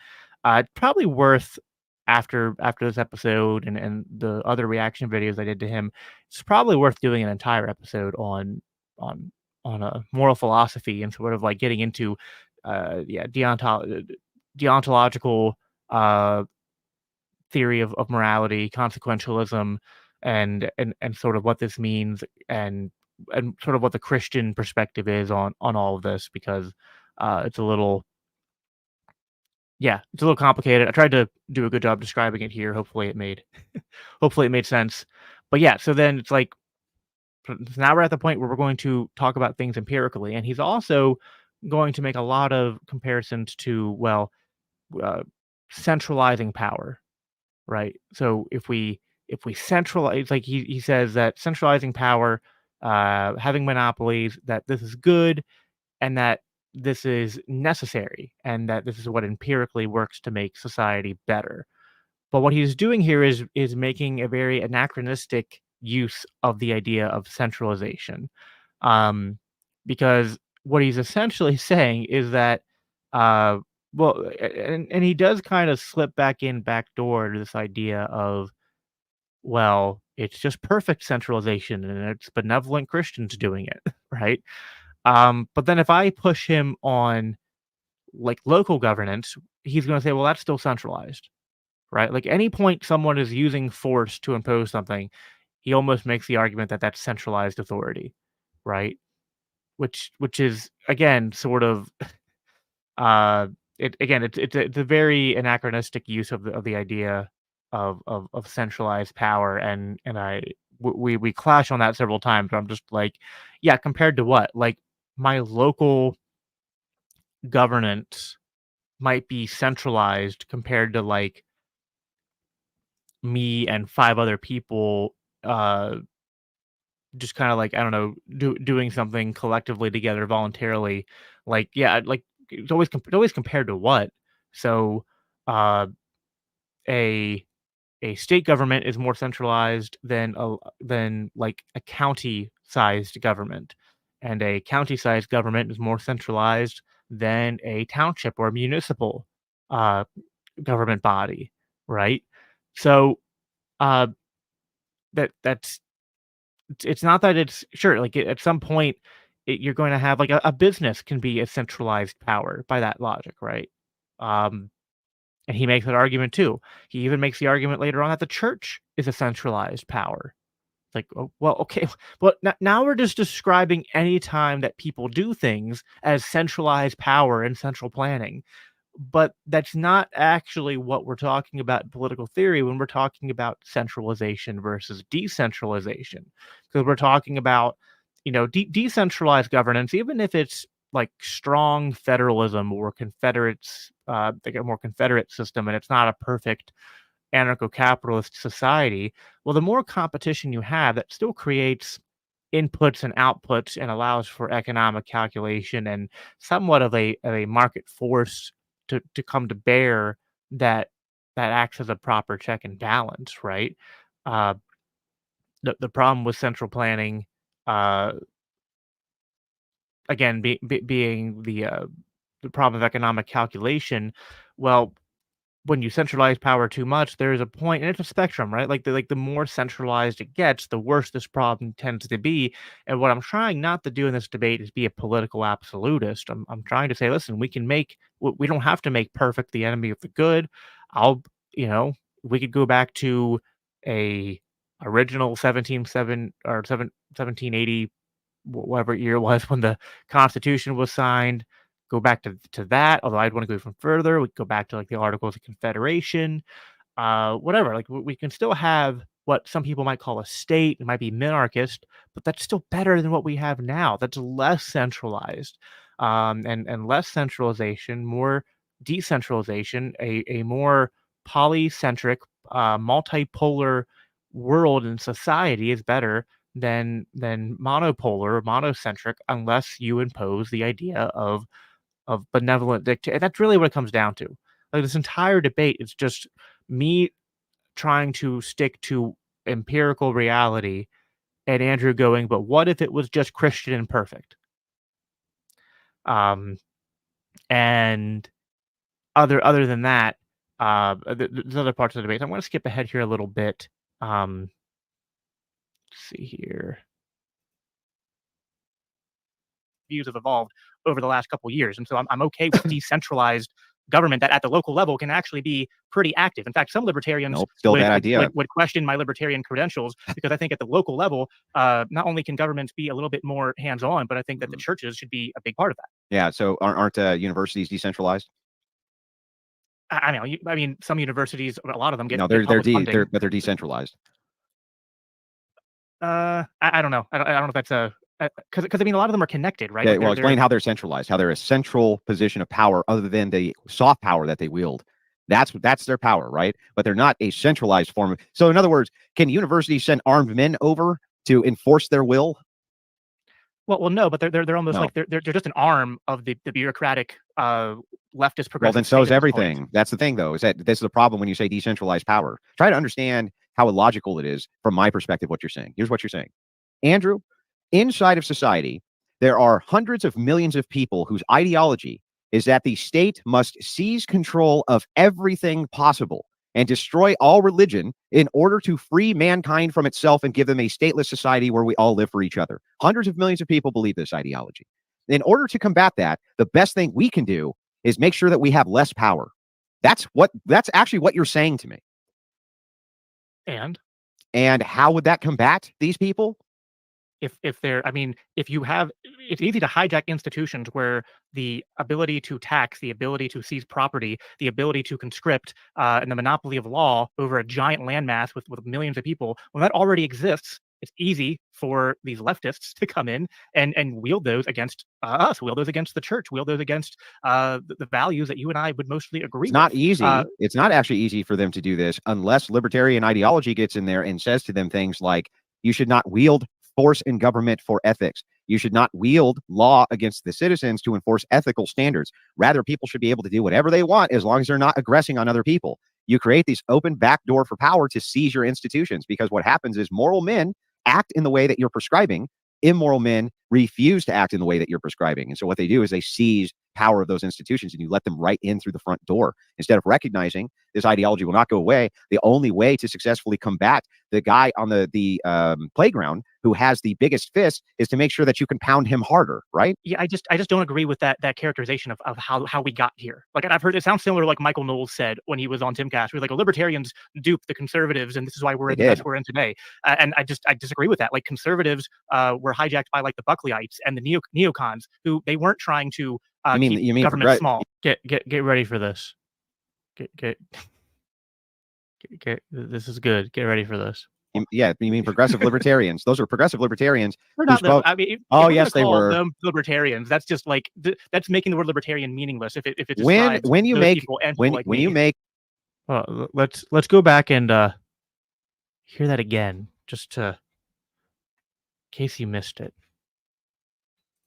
probably worth, after this episode and the other reaction videos I did to him, it's probably worth doing an entire episode on a moral philosophy and sort of like getting into deontological theory of morality, consequentialism, and sort of what this means, and and sort of what the Christian perspective is on all of this, because it's a little, yeah, it's a little complicated. I tried to do a good job describing it here. Hopefully it made hopefully it made sense. But yeah, so then it's like, so now we're at the point where we're going to talk about things empirically, and he's also going to make a lot of comparisons to, well, uh, centralizing power, right? So if we centralize, like he says that centralizing power, having monopolies, that this is good, and that this is necessary, and that this is what empirically works to make society better. But what he's doing here is making a very anachronistic use of the idea of centralization, um, because what he's essentially saying is that, uh, well, and he does kind of slip back in backdoor to this idea of, well, it's just perfect centralization and it's benevolent Christians doing it, right? But then if I push him on like local governance, he's going to say, well, that's still centralized, right? Like any point someone is using force to impose something, he almost makes the argument that that's centralized authority, right? Which is again sort of uh it again it's a very anachronistic use of the idea of centralized power, and we clash on that several times. But I'm just like, yeah, compared to what? Like my local governance might be centralized compared to like me and five other people, uh just kind of like, I don't know, doing something collectively together voluntarily. Like, yeah, like it's always compared to what? So uh a a state government is more centralized than like a county sized government, and a county sized government is more centralized than a township or municipal uh government body, right? So uh that's it's not that it's sure, like, at some point, you're going to have, like, a business can be a centralized power by that logic, right? Um, and he makes that argument too. He even makes the argument later on that the church is a centralized power. It's like, "Oh, well, okay, but now we're just describing any time that people do things as centralized power and central planning." But that's not actually what we're talking about in political theory when we're talking about centralization versus decentralization. Because we're talking about, decentralized governance, even if it's like strong federalism or confederates, like a more confederate system, and it's not a perfect anarcho-capitalist society. Well, the more competition you have, that still creates inputs and outputs and allows for economic calculation and somewhat of a market force to come to bear, that acts as a proper check and balance, right? Uh, the problem with central planning, uh, again, being the problem of economic calculation. Well, when you centralize power too much, there's a point, and it's a spectrum, right? Like the more centralized it gets, the worse this problem tends to be. And what I'm trying not to do in this debate is be a political absolutist. I'm trying to say, listen, we don't have to make perfect the enemy of the good. I'll you know we could go back to a original 177 or 1780, whatever year it was when the Constitution was signed. Go back to that, although I'd want to go even further. We could go back to like the Articles of Confederation, whatever. Like we can still have what some people might call a state. It might be minarchist, but that's still better than what we have now. That's less centralized, and less centralization, more decentralization, a more polycentric, multipolar world and society is better than monopolar or monocentric, unless you impose the idea of benevolent dictate. That's really what it comes down to. Like this entire debate is just me trying to stick to empirical reality, and Andrew going, but what if it was just Christian and perfect? Um, and other than that, there's other parts of the debate. I'm going to skip ahead here a little bit. Let's see here. Views have evolved over the last couple years, and so I'm okay with decentralized government that at the local level can actually be pretty active. In fact, some libertarians
Nope, still a bad idea.
would question my libertarian credentials because I think at the local level, not only can governments be a little bit more hands-on, but I think that the churches should be a big part of that.
Yeah. So aren't universities decentralized?
I mean, some universities, a lot of them get
No,
get public funding.
they're decentralized.
I don't know. I don't know if that's a because I mean a lot of them are connected, right?
Yeah,
Like
well,
they're
explain how they're centralized, how they're a central position of power other than the soft power that they wield. That's their power, right? But they're not a centralized form of. So, in other words, can universities send armed men over to enforce their will?
well, no, but they're almost
No.
like they're just an arm of the bureaucratic leftist progressive.
Well, then so
state
is
at this point.
everything. That's the thing, though, is that this is the problem when you say decentralized power. Try to understand how illogical it is from my perspective, what you're saying. Here's what you're saying. Andrew, inside of society, there are hundreds of millions of people whose ideology is that the state must seize control of everything possible and destroy all religion in order to free mankind from itself and give them a stateless society where we all live for each other. Hundreds of millions of people believe this ideology. In order to combat that, the best thing we can do is make sure that we have less power. That's actually what you're saying to me. And how would that combat these people?
If they're, I mean, if you have, it's easy to hijack institutions where the ability to tax, the ability to seize property, the ability to conscript, and the monopoly of law over a giant landmass with millions of people, when that already exists, it's easy for these leftists to come in and wield those against us, wield those against the church, wield those against the values that you and I would mostly agree
It's not
with.
easy. It's not actually easy for them to do this unless libertarian ideology gets in there and says to them things like, you should not wield force in government for ethics. You should not wield law against the citizens to enforce ethical standards. Rather, people should be able to do whatever they want as long as they're not aggressing on other people. You create these open back door for power to seize your institutions, because what happens is moral men act in the way that you're prescribing. Immoral men refuse to act in the way that you're prescribing. And so what they do is they seize power of those institutions and you let them right in through the front door. Instead of recognizing this ideology will not go away, the only way to successfully combat the guy on the playground who has the biggest fist is to make sure that you can pound him harder, right?
Yeah, I just don't agree with that characterization of how we got here. Like, I've heard it sounds similar to like Michael Knowles said when he was on Timcast. He was like, "Oh, libertarians duped the conservatives, and this is why we're in the mess we're in today." And I disagree with that. Like, conservatives were hijacked by like the Buckleyites and the neocons, who they weren't trying to keep government small.
Get ready for this. Get this is good. Get ready for this.
Yeah, you mean progressive libertarians? Those are progressive libertarians.
They're not them. I mean,
oh yes, they were
them libertarians. That's just like that's making the word libertarian meaningless. If it
when you make when you make.
Well, let's go back and hear that again, just to in case you missed it.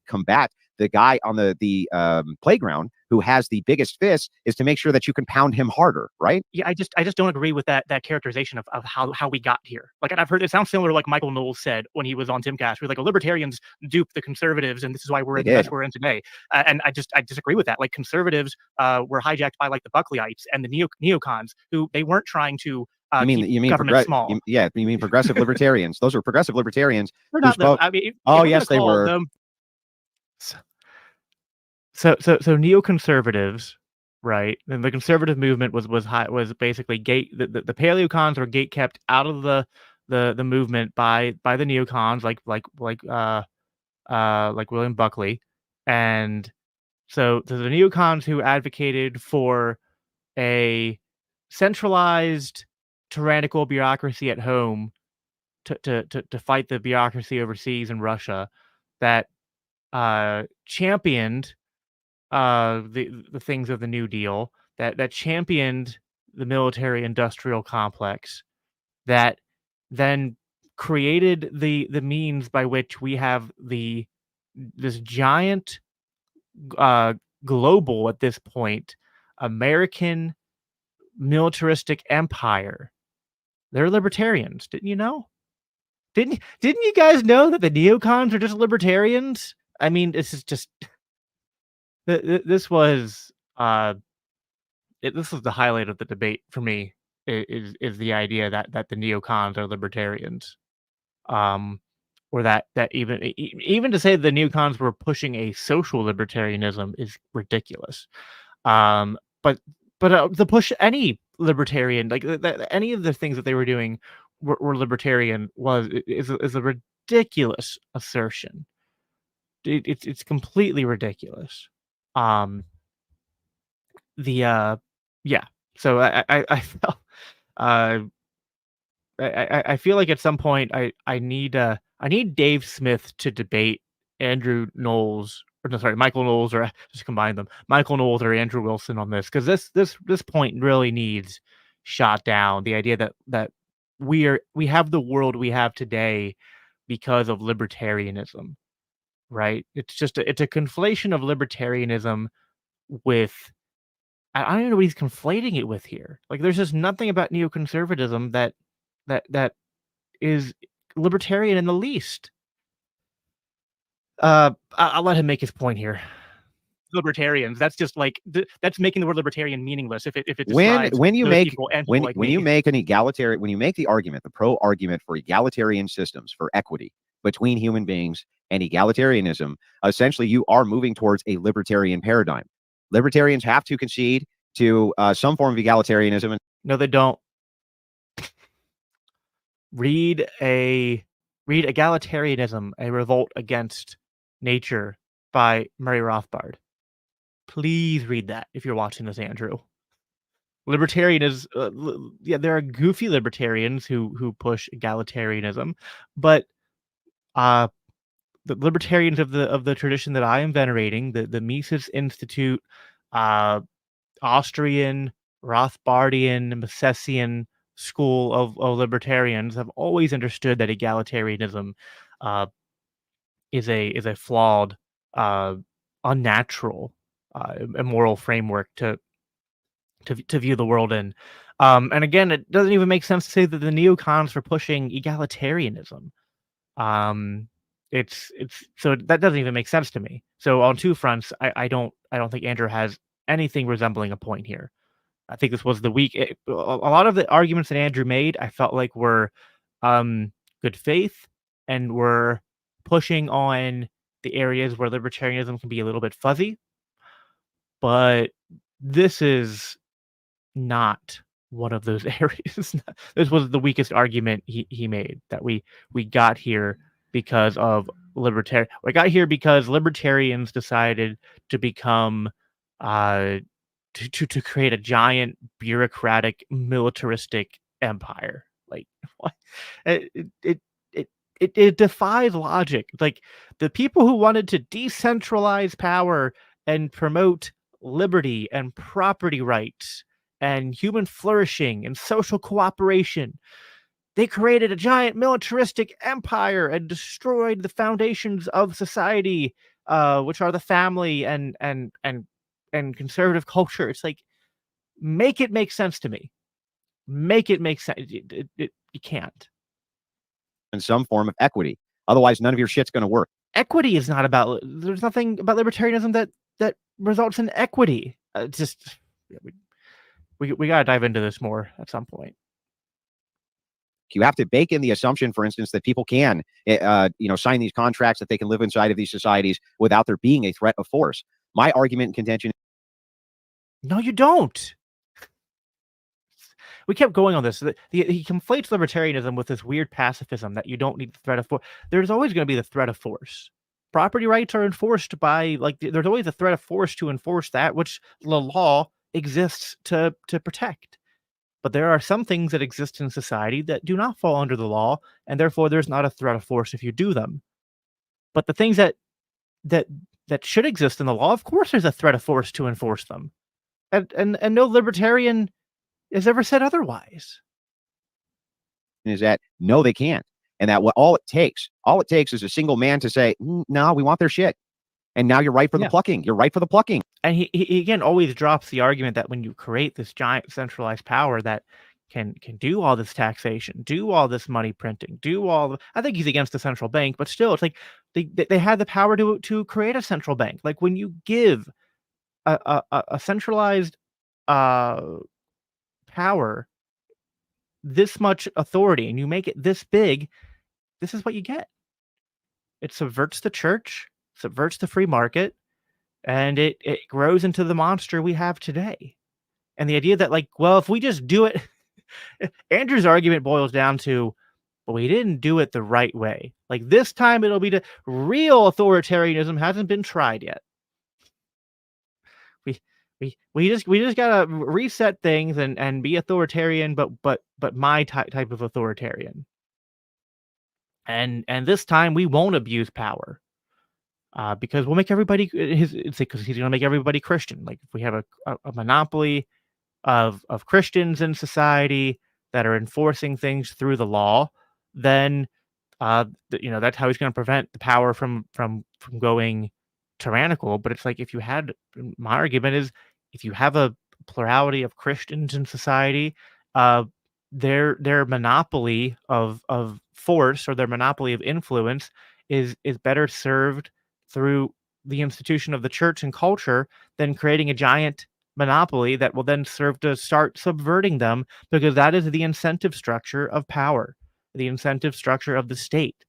Combat the guy on the playground who has the biggest fist is to make sure that you can pound him harder, right?
Yeah, I just don't agree with that characterization of how we got here. Like, I've heard it sounds similar to like Michael Knowles said when he was on Timcast. He was like, "Oh, libertarians duped the conservatives, and this is why we're in the mess we're in today." And I disagree with that. Like, conservatives were hijacked by like the Buckleyites and the neocons, who they weren't trying to you mean government small.
You mean progressive libertarians? Those are progressive libertarians.
They're not them. I mean,
oh yes, they were.
Them,
So neoconservatives, right? And the conservative movement was basically the paleocons were gate kept out of the movement by the neocons, like William Buckley. And so the neocons who advocated for a centralized tyrannical bureaucracy at home to fight the bureaucracy overseas in Russia, that championed the things of the New Deal, that championed the military industrial complex, that then created the means by which we have this giant global, at this point, American militaristic empire. They're libertarians, didn't you know? Didn't you guys know that the neocons are just libertarians? I mean, this is just this was the highlight of the debate for me. Is the idea that the neocons are libertarians, or that even to say the neocons were pushing a social libertarianism is ridiculous. but to push any libertarian, like any of the things that they were doing were libertarian is a ridiculous assertion. It's completely ridiculous. Yeah. So I felt uh I feel like at some point I need Dave Smith to debate Andrew Knowles, or no, sorry, Michael Knowles, or just combine them, Michael Knowles or Andrew Wilson on this, because this point really needs shot down. The idea that we have the world we have today because of libertarianism, right? It's a conflation of libertarianism with, I don't even know what he's conflating it with here. Like, there's just nothing about neoconservatism that is libertarian in the least. I'll let him make his point here. Libertarians, that's just like that's making the word libertarian meaningless if it describes
when you
those
make
people and
when
people like
when
me.
you make an egalitarian, when you make the argument, the pro argument for egalitarian systems, for equity between human beings and egalitarianism, essentially you are moving towards a libertarian paradigm. Libertarians have to concede to some form of egalitarianism.
No, they don't. Read Egalitarianism, A Revolt Against Nature by Murray Rothbard. Please read that if you're watching this, Andrew. Libertarian is, there are goofy libertarians who push egalitarianism, but the libertarians of the tradition that I am venerating, the Mises Institute, Austrian, Rothbardian, Misesian school of libertarians have always understood that egalitarianism is a flawed, unnatural, immoral framework to view the world in. And again, it doesn't even make sense to say that the neocons are pushing egalitarianism. It's so that doesn't even make sense to me. So on two fronts, I don't think Andrew has anything resembling a point here. I think this was a lot of the arguments that Andrew made, I felt like were good faith and were pushing on the areas where libertarianism can be a little bit fuzzy. But this is not one of those areas. This was the weakest argument he made, that we got here because of libertarian. We got here because libertarians decided to become to create a giant bureaucratic militaristic empire. Like, what? It defies logic. Like, the people who wanted to decentralize power and promote liberty and property rights and human flourishing and social cooperation, they created a giant militaristic empire and destroyed the foundations of society, which are the family and conservative culture. It's like, make it make sense to me. Make it make sense. You can't.
And some form of equity. Otherwise, none of your shit's going to work.
Equity is not about. There's nothing about libertarianism that results in equity. We got to dive into this more at some point.
You have to bake in the assumption, for instance, that people can, sign these contracts, that they can live inside of these societies without there being a threat of force. My argument and contention.
No, you don't. We kept going on this. He conflates libertarianism with this weird pacifism that you don't need the threat of force. There's always going to be the threat of force. Property rights are enforced by, there's always a threat of force to enforce that which the law exists to protect. But there are some things that exist in society that do not fall under the law, and therefore there's not a threat of force if you do them. But the things that should exist in the law, of course there's a threat of force to enforce them. And no libertarian has ever said otherwise.
Is that no, they can't. And that all it takes is a single man to say, no, we want their shit. And now you're right for the plucking. You're right for the plucking.
And he again always drops the argument that when you create this giant centralized power that can do all this taxation, do all this money printing, I think he's against the central bank, but still, it's like they had the power to create a central bank. Like, when you give a centralized power this much authority and you make it this big, this is what you get. It subverts the church, subverts the free market, and it grows into the monster we have today. And the idea that, like, well, if we just do it, Andrew's argument boils down to, but we didn't do it the right way. Like, this time it'll be the real authoritarianism hasn't been tried yet. We just gotta reset things and be authoritarian, but my type of authoritarian. And this time we won't abuse power, because we'll make everybody because he's gonna make everybody Christian. Like, if we have a monopoly of Christians in society that are enforcing things through the law, then that's how he's going to prevent the power from going tyrannical. But it's like, if you had, my argument is, if you have a plurality of Christians in society, uh, their monopoly of force, or their monopoly of influence, is better served through the institution of the church and culture than creating a giant monopoly that will then serve to start subverting them, because that is the incentive structure of power, the incentive structure of the state.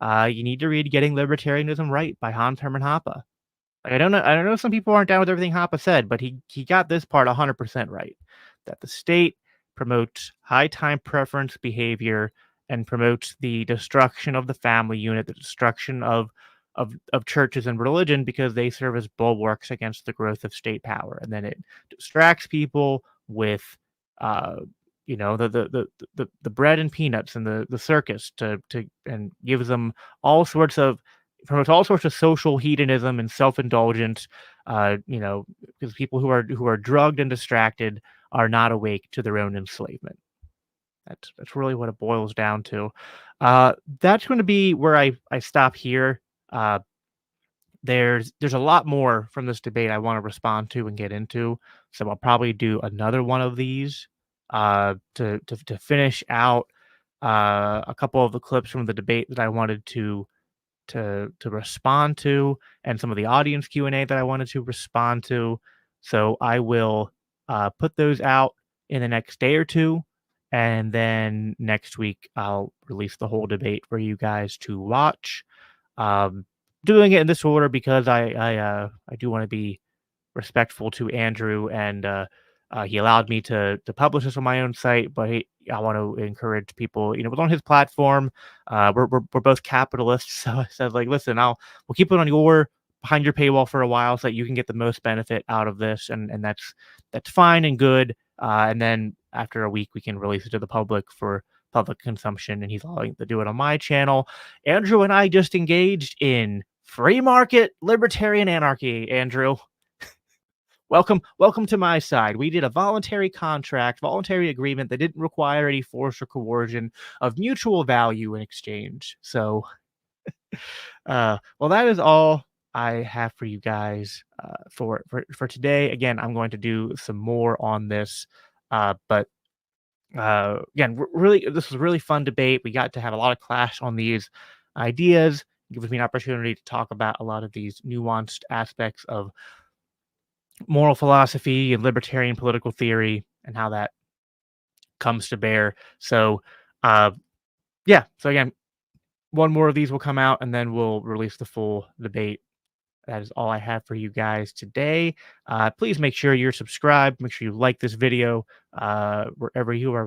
You need to read Getting Libertarianism Right by Hans Hermann Hoppe. Like, I don't know some people aren't down with everything Hoppe said, but he got this part 100% right. That the state promotes high time preference behavior and promotes the destruction of the family unit, the destruction of churches and religion, because they serve as bulwarks against the growth of state power. And then it distracts people with the bread and peanuts and the circus and gives them promotes all sorts of social hedonism and self-indulgence, because people who are drugged and distracted are not awake to their own enslavement. That's really what it boils down to. That's going to be where I stop here. There's a lot more from this debate I want to respond to and get into, so I'll probably do another one of these to finish out a couple of the clips from the debate that I wanted to respond to, and some of the audience Q&A that I wanted to respond to. So I will put those out in the next day or two, and then next week I'll release the whole debate for you guys to watch. Doing it in this order because I do want to be respectful to Andrew, and he allowed me to publish this on my own site, but I want to encourage people, on his platform. We're both capitalists, so I said, like, listen, we'll keep it on behind your paywall for a while so that you can get the most benefit out of this, and that's fine and good. And then after a week, we can release it to the public for public consumption, and he's allowing to do it on my channel. Andrew and I just engaged in free market libertarian anarchy. Andrew, welcome to my side. We did a voluntary agreement that didn't require any force or coercion, of mutual value in exchange. So, well, that is all I have for you guys for today. Again, I'm going to do some more on this, but again, this was a really fun debate. We got to have a lot of clash on these ideas. It gives me an opportunity to talk about a lot of these nuanced aspects of moral philosophy and libertarian political theory and how that comes to bear. So, yeah. So again, one more of these will come out, and then we'll release the full debate. That is all I have for you guys today. Please make sure you're subscribed. Make sure you like this video wherever you are watching.